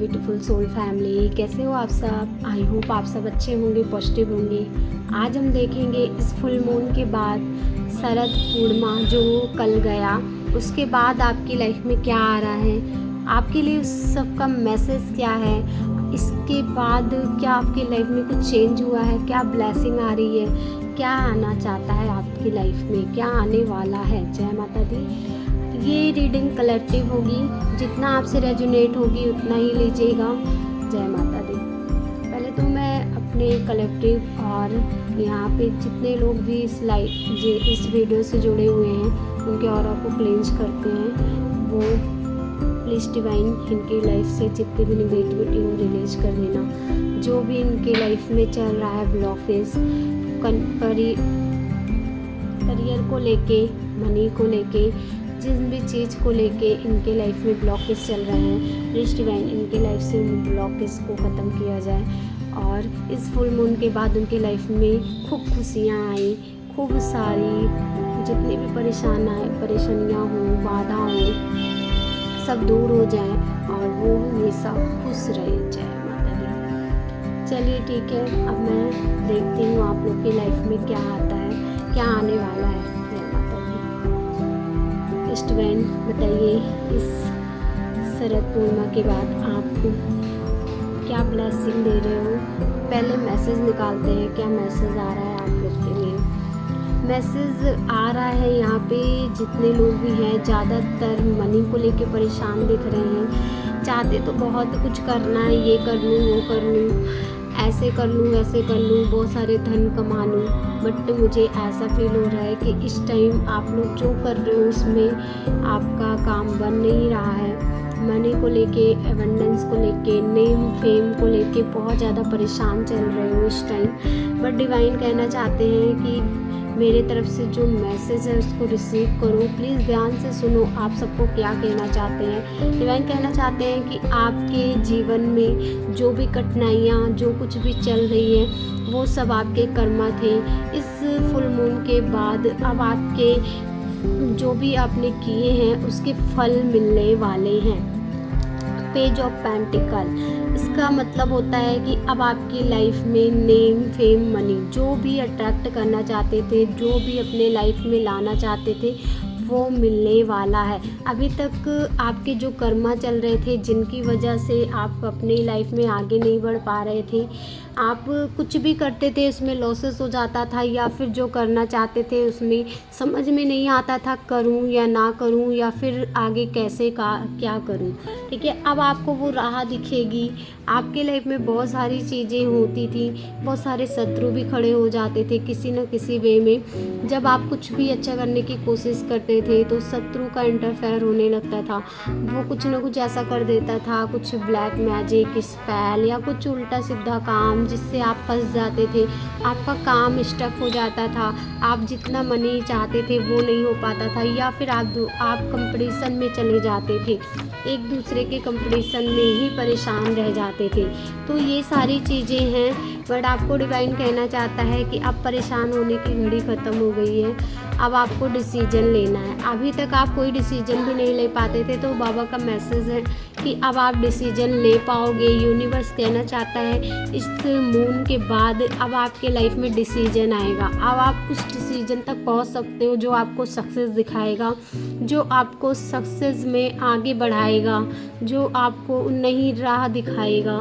Beautiful soul family, कैसे हो आप सब। आई होप आप सब अच्छे होंगे, पॉजिटिव होंगे। आज हम देखेंगे इस फुल मून के बाद शरद पूर्णिमा जो कल गया, उसके बाद आपकी लाइफ में क्या आ रहा है, आपके लिए उस सब का मैसेज क्या है, इसके बाद क्या आपकी लाइफ में कुछ चेंज हुआ है, क्या ब्लेसिंग आ रही है, क्या आना चाहता है आपकी लाइफ में, क्या आने वाला है। जय माता दी। ये रीडिंग कलेक्टिव होगी, जितना आपसे रेजोनेट होगी उतना ही लीजिएगा। जय माता दी। पहले तो मैं अपने कलेक्टिव और यहाँ पे जितने लोग भी इस वीडियो से जुड़े हुए हैं उनके ऑरा को क्लींस करते हैं, वो प्लीज़ डिवाइन इनकी लाइफ से जितनी भी निगेटिविटी हो रिलीज कर देना। जो भी इनके लाइफ में चल रहा है ब्लॉकेज, करियर को लेके, मनी को लेके, जिस भी चीज़ को लेके इनके लाइफ में ब्लॉकेज चल रहे हैं, प्लीज़ डिवाइन इनके लाइफ से उन ब्लॉकेज को ख़त्म किया जाए। और इस फुल मून के बाद उनके लाइफ में खूब खुशियाँ आई, खूब सारी जितनी भी परेशानियाँ हों, बाधा हो, सब दूर हो जाए और वो हमेशा खुश रहे। जय माता दी। चलिए ठीक है, अब मैं देखती हूँ आप लोग की लाइफ में क्या आता है, क्या आने वाला है। जय माता दी। डिवाइन बताइए इस शरद पूर्णिमा के बाद आपको क्या ब्लेसिंग दे रहे हो। पहले मैसेज निकालते हैं, क्या मैसेज आ रहा है आप लोग के लिए। मैसेज आ रहा है यहाँ पे जितने लोग भी हैं, ज़्यादातर मनी को लेके परेशान दिख रहे हैं, चाहते तो बहुत कुछ करना है, ये कर लूँ, वो कर लूँ, ऐसे कर लूँ, वैसे कर लूँ, बहुत सारे धन कमा लूँ, बट मुझे ऐसा फील हो रहा है कि इस टाइम आप लोग जो कर रहे हो उसमें आपका काम बन नहीं रहा है। मनी को लेके, एबंडेंस को लेके, नेम फेम को लेके बहुत ज़्यादा परेशान चल रहे हो इस टाइम। बट डिवाइन कहना चाहते हैं कि मेरे तरफ से जो मैसेज है उसको रिसीव करो, प्लीज़ ध्यान से सुनो आप सबको क्या कहना चाहते हैं। डिवाइन कहना चाहते हैं कि आपके जीवन में जो भी कठिनाइयाँ, जो कुछ भी चल रही है, वो सब आपके कर्मा थे। इस फुल मून के बाद अब आपके जो भी आपने किए हैं उसके फल मिलने वाले हैं। पेज ऑफ पेंटिकल, इसका मतलब होता है कि अब आपकी लाइफ में नेम फेम मनी जो भी अट्रैक्ट करना चाहते थे, जो भी अपने लाइफ में लाना चाहते थे, वो मिलने वाला है। अभी तक आपके जो कर्मा चल रहे थे, जिनकी वजह से आप अपनी लाइफ में आगे नहीं बढ़ पा रहे थे, आप कुछ भी करते थे उसमें लॉसेस हो जाता था, या फिर जो करना चाहते थे उसमें समझ में नहीं आता था करूं या ना करूं, या फिर आगे कैसे क्या करूं। ठीक है, अब आपको वो राह दिखेगी। आपके लाइफ में बहुत सारी चीज़ें होती थी, बहुत सारे शत्रु भी खड़े हो जाते थे किसी न किसी वे में। जब आप कुछ भी अच्छा करने की कोशिश करते थे तो शत्रु का इंटरफेयर होने लगता था, वो कुछ न कुछ ऐसा कर देता था, कुछ ब्लैक मैजिक, स्पेल या कुछ उल्टा सीधा काम, जिससे आप फंस जाते थे, आपका काम स्टक हो जाता था, आप जितना मनी चाहते थे वो नहीं हो पाता था, या फिर आप कंपटीशन में चले जाते थे, एक दूसरे के कंपटीशन में ही परेशान रह जाते थे। तो ये सारी चीज़ें हैं, बट आपको डिवाइन कहना चाहता है कि अब परेशान होने की घड़ी ख़त्म हो गई है। अब आपको डिसीजन लेना है। अभी तक आप कोई डिसीजन भी नहीं ले पाते थे, तो बाबा का मैसेज है कि अब आप डिसीजन ले पाओगे। यूनिवर्स कहना चाहता है इस मून के बाद अब आपके लाइफ में डिसीजन आएगा। अब आप उस डिसीजन तक पहुंच सकते हो जो आपको सक्सेस दिखाएगा, जो आपको सक्सेस में आगे बढ़ाएगा, जो आपको नई राह दिखाएगा।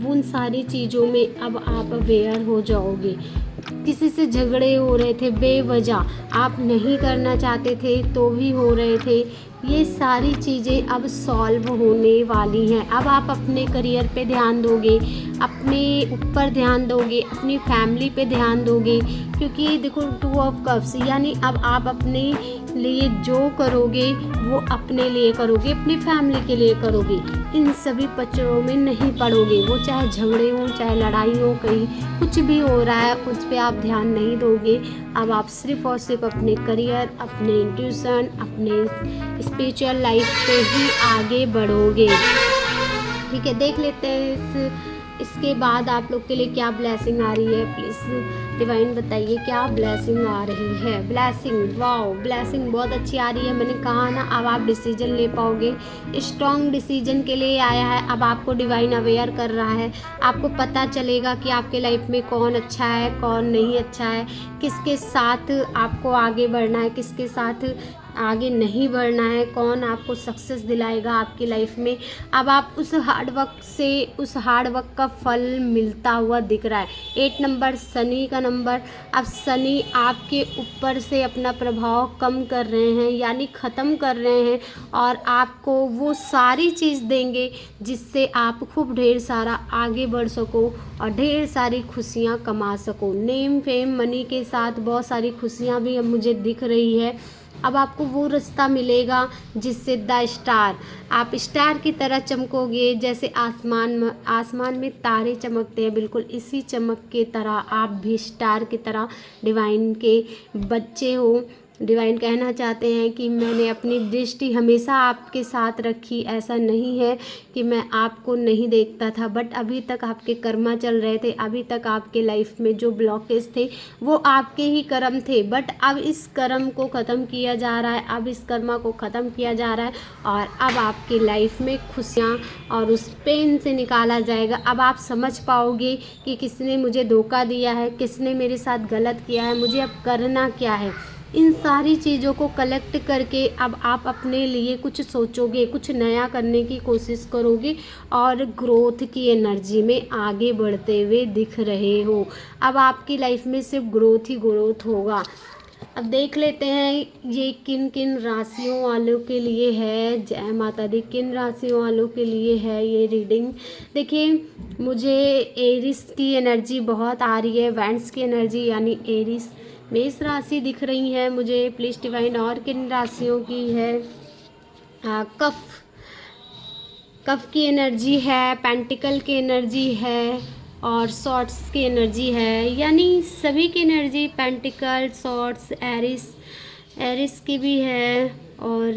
उन सारी चीज़ों में अब आप अवेयर हो जाओगे। किसी से झगड़े हो रहे थे बेवजह, आप नहीं करना चाहते थे तो भी हो रहे थे, ये सारी चीज़ें अब सॉल्व होने वाली हैं। अब आप अपने करियर पे ध्यान दोगे, अपने ऊपर ध्यान दोगे, अपनी फैमिली पे ध्यान दोगे, क्योंकि देखो 2 ऑफ कप्स, यानी अब आप अपने लिए जो करोगे वो अपने लिए करोगे, अपनी फैमिली के लिए करोगे, इन सभी पचड़ों में नहीं पड़ोगे। वो चाहे झगड़े हों, चाहे लड़ाई हो, कहीं कुछ भी हो रहा है उस पर आप ध्यान नहीं दोगे। अब आप सिर्फ और सिर्फ अपने करियर, अपने इंट्यूशन, अपने स्पिरिचुअल लाइफ पे ही आगे बढ़ोगे। ठीक है, देख लेते हैं इस इसके बाद आप लोग के लिए क्या ब्लेसिंग आ रही है, प्लीज़ डिवाइन बताइए क्या ब्लेसिंग आ रही है। ब्लेसिंग, वाओ, ब्लेसिंग बहुत अच्छी आ रही है। मैंने कहा ना, अब आप डिसीजन ले पाओगे, स्ट्रॉन्ग डिसीजन के लिए आया है। अब आपको डिवाइन अवेयर कर रहा है, आपको पता चलेगा कि आपके लाइफ में कौन अच्छा है, कौन नहीं अच्छा है, किसके साथ आपको आगे बढ़ना है, किसके साथ आगे नहीं बढ़ना है, कौन आपको सक्सेस दिलाएगा आपकी लाइफ में। अब आप उस हार्ड वर्क का फल मिलता हुआ दिख रहा है। 8 नंबर शनि का नंबर। अब शनि आपके ऊपर से अपना प्रभाव कम कर रहे हैं, यानी ख़त्म कर रहे हैं, और आपको वो सारी चीज़ देंगे जिससे आप खूब ढेर सारा आगे बढ़ सको और ढेर सारी खुशियाँ कमा सको। नेम फेम मनी के साथ बहुत सारी खुशियाँ भी अब मुझे दिख रही है। अब आपको वो रास्ता मिलेगा जिससे द स्टार, आप स्टार की तरह चमकोगे। जैसे आसमान में तारे चमकते हैं, बिल्कुल इसी चमक की तरह आप भी स्टार की तरह डिवाइन के बच्चे हो। डिवाइन कहना चाहते हैं कि मैंने अपनी दृष्टि हमेशा आपके साथ रखी। ऐसा नहीं है कि मैं आपको नहीं देखता था, बट अभी तक आपके कर्मा चल रहे थे, अभी तक आपके लाइफ में जो ब्लॉकेज थे वो आपके ही कर्म थे, बट अब इस कर्म को ख़त्म किया जा रहा है, अब इस कर्मा को ख़त्म किया जा रहा है, और अब आपकी लाइफ में खुशियाँ और उस पेन से निकाला जाएगा। अब आप समझ पाओगे कि किसने मुझे धोखा दिया है, किसने मेरे साथ गलत किया है, मुझे अब करना क्या है। इन सारी चीज़ों को कलेक्ट करके अब आप अपने लिए कुछ सोचोगे, कुछ नया करने की कोशिश करोगे और ग्रोथ की एनर्जी में आगे बढ़ते हुए दिख रहे हो। अब आपकी लाइफ में सिर्फ ग्रोथ ही ग्रोथ होगा। अब देख लेते हैं ये किन किन राशियों वालों के लिए है। जय माता दी। किन राशियों वालों के लिए है ये रीडिंग। देखिए, मुझे एरिस की एनर्जी बहुत आ रही है, वेंस की एनर्जी यानी एरिस मेष राशि दिख रही है मुझे। प्लीज़ डिवाइन और किन राशियों की है। कफ की एनर्जी है, पेंटिकल की एनर्जी है और शॉर्ट्स की एनर्जी है, यानी सभी की एनर्जी, पेंटिकल, शॉर्ट्स, एरिस की भी है, और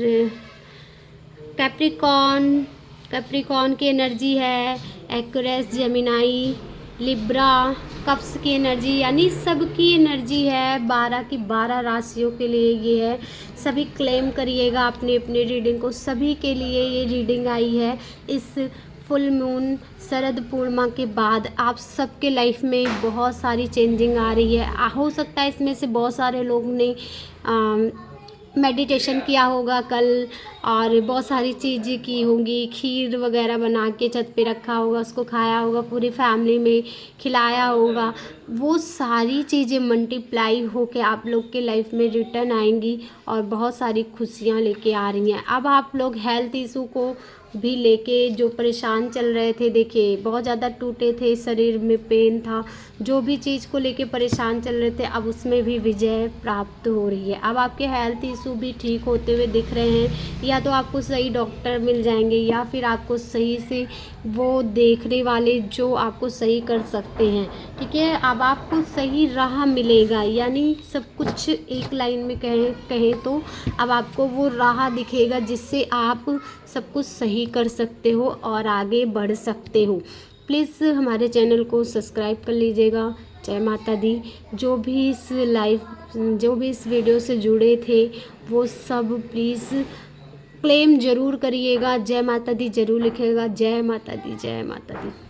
कैप्रिकॉन की एनर्जी है, एक्वेरियस, जेमिनाई, लिब्रा, कप्स की एनर्जी, यानी सबकी एनर्जी है। 12 की 12 राशियों के लिए ये है। सभी क्लेम करिएगा अपनी अपनी रीडिंग को, सभी के लिए ये रीडिंग आई है। इस फुल मून शरद पूर्णिमा के बाद आप सबके लाइफ में बहुत सारी चेंजिंग आ रही है। हो सकता है इसमें से बहुत सारे लोग ने मेडिटेशन किया होगा कल, और बहुत सारी चीज़ें की होंगी, खीर वगैरह बना के छत पे रखा होगा, उसको खाया होगा, पूरी फैमिली में खिलाया होगा। वो सारी चीज़ें मल्टीप्लाई होके आप लोग के लाइफ में रिटर्न आएंगी और बहुत सारी खुशियाँ लेके आ रही हैं। अब आप लोग हेल्थ इशू को भी लेके जो परेशान चल रहे थे, देखिए बहुत ज़्यादा टूटे थे, शरीर में पेन था, जो भी चीज़ को लेके परेशान चल रहे थे, अब उसमें भी विजय प्राप्त हो रही है। अब आपके हेल्थ इशू भी ठीक होते हुए दिख रहे हैं। या तो आपको सही डॉक्टर मिल जाएंगे, या फिर आपको सही से वो देखने वाले जो आपको सही कर सकते हैं, ठीक है। अब आपको सही राह मिलेगा, यानी सब कुछ एक लाइन में कहें तो अब आपको वो राह दिखेगा जिससे आप सब कुछ सही कर सकते हो और आगे बढ़ सकते हो। प्लीज़ हमारे चैनल को सब्सक्राइब कर लीजिएगा। जय माता दी। जो भी इस वीडियो से जुड़े थे वो सब प्लीज़ क्लेम ज़रूर करिएगा। जय माता दी ज़रूर लिखिएगा। जय माता दी, जय माता दी।